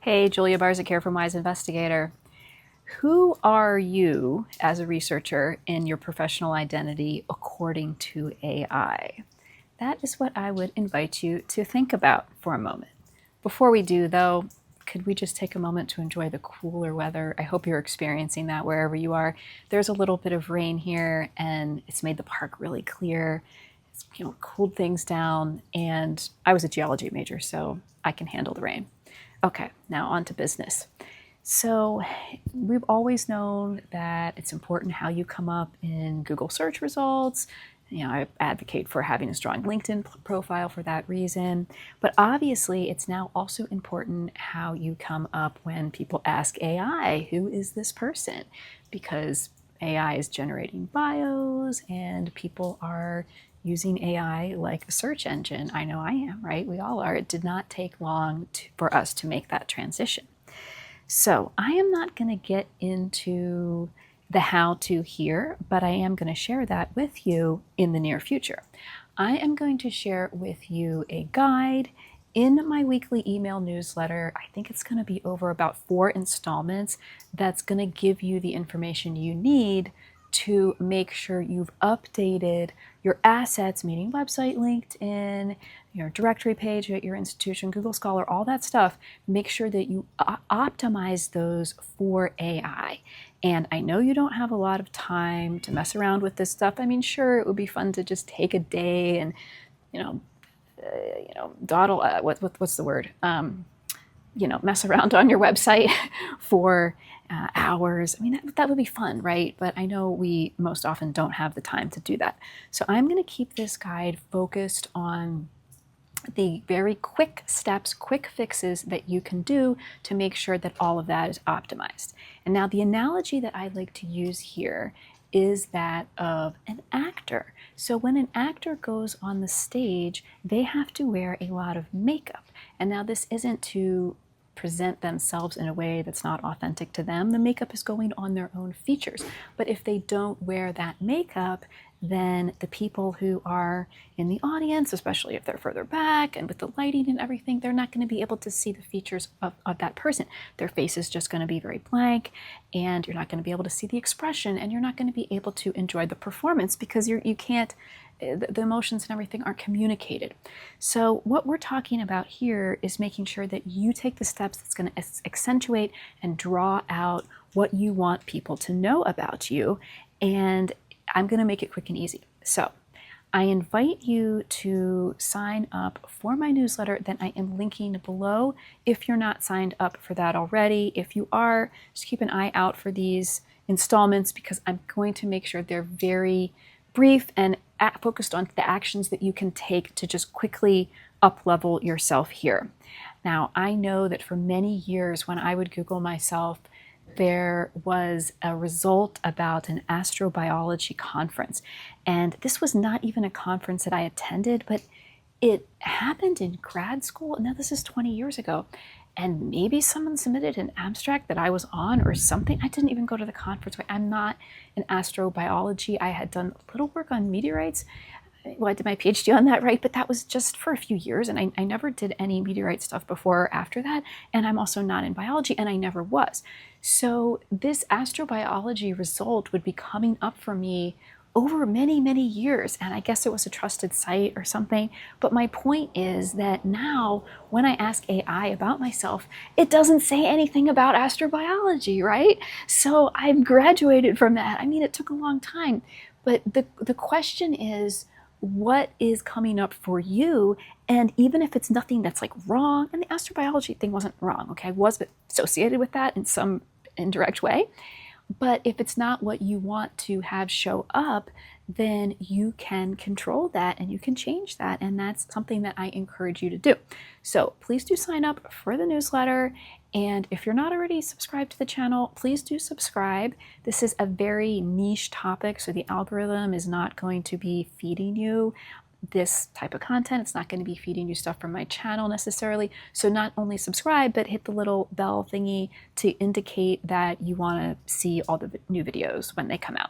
Hey, Julia Barzyk here from Wise Investigator. Who are you as a researcher in your professional identity according to AI? That is what I would invite you to think about for a moment. Before we do, though, could we just take a moment to enjoy the cooler weather? I hope you're experiencing that wherever you are. There's a little bit of rain here, and it's made the park really clear. It's cooled things down, and I was a geology major, so I can handle the rain. Okay, now on to business. So we've always known that it's important how you come up in Google search results. I advocate for having a strong LinkedIn profile for that reason. But obviously, it's now also important how you come up when people ask AI, who is this person? Because AI is generating bios and people are using AI like a search engine. I know I am, right? We all are. It did not take long for us to make that transition. So I am not going to get into the how-to here, but I am going to share that with you in the near future. I am going to share with you a guide in my weekly email newsletter. I think it's going to be over about 4 installments that's going to give you the information you need to make sure you've updated your assets, meaning website, LinkedIn, your directory page at your institution, Google Scholar, all that stuff. Make sure that you optimize those for AI. And I know you don't have a lot of time to mess around with this stuff. I mean, sure, it would be fun to just take a day and, dawdle, what's the word? Mess around on your website for hours. I mean, that would be fun, right? But I know we most often don't have the time to do that. So I'm going to keep this guide focused on the very quick steps, quick fixes that you can do to make sure that all of that is optimized. And now the analogy that I like to use here is that of an actor. So when an actor goes on the stage, they have to wear a lot of makeup. And now this isn't to present themselves in a way that's not authentic to them. The makeup is going on their own features. But if they don't wear that makeup, then the people who are in the audience, especially if they're further back and with the lighting and everything, they're not going to be able to see the features of that person. Their face is just going to be very blank, and you're not going to be able to see the expression, and you're not going to be able to enjoy the performance because you can't, the emotions and everything aren't communicated. So what we're talking about here is making sure that you take the steps that's going to accentuate and draw out what you want people to know about you. And I'm going to make it quick and easy. So I invite you to sign up for my newsletter that I am linking below if you're not signed up for that already. If you are, just keep an eye out for these installments because I'm going to make sure they're very brief and focused on the actions that you can take to just quickly up-level yourself here. Now, I know that for many years when I would Google myself, there was a result about an astrobiology conference. And this was not even a conference that I attended, but it happened in grad school. Now, this is 20 years ago. And maybe someone submitted an abstract that I was on or something. I didn't even go to the conference. I'm not in astrobiology. I had done a little work on meteorites. Well, I did my PhD on that, right? But that was just for a few years, and I never did any meteorite stuff before or after that. And I'm also not in biology, and I never was. So this astrobiology result would be coming up for me over many, many years. And I guess it was a trusted site or something. But my point is that now when I ask AI about myself, it doesn't say anything about astrobiology, right? So I've graduated from that. I mean, it took a long time. But the question is, what is coming up for you? And even if it's nothing that's like wrong, and the astrobiology thing wasn't wrong, okay, I was associated with that in some indirect way. But if it's not what you want to have show up, then you can control that and you can change that. And that's something that I encourage you to do. So please do sign up for the newsletter. And if you're not already subscribed to the channel, please do subscribe. This is a very niche topic, so the algorithm is not going to be feeding you this type of content. It's not going to be feeding you stuff from my channel necessarily. So not only subscribe, but hit the little bell thingy to indicate that you want to see all the new videos when they come out.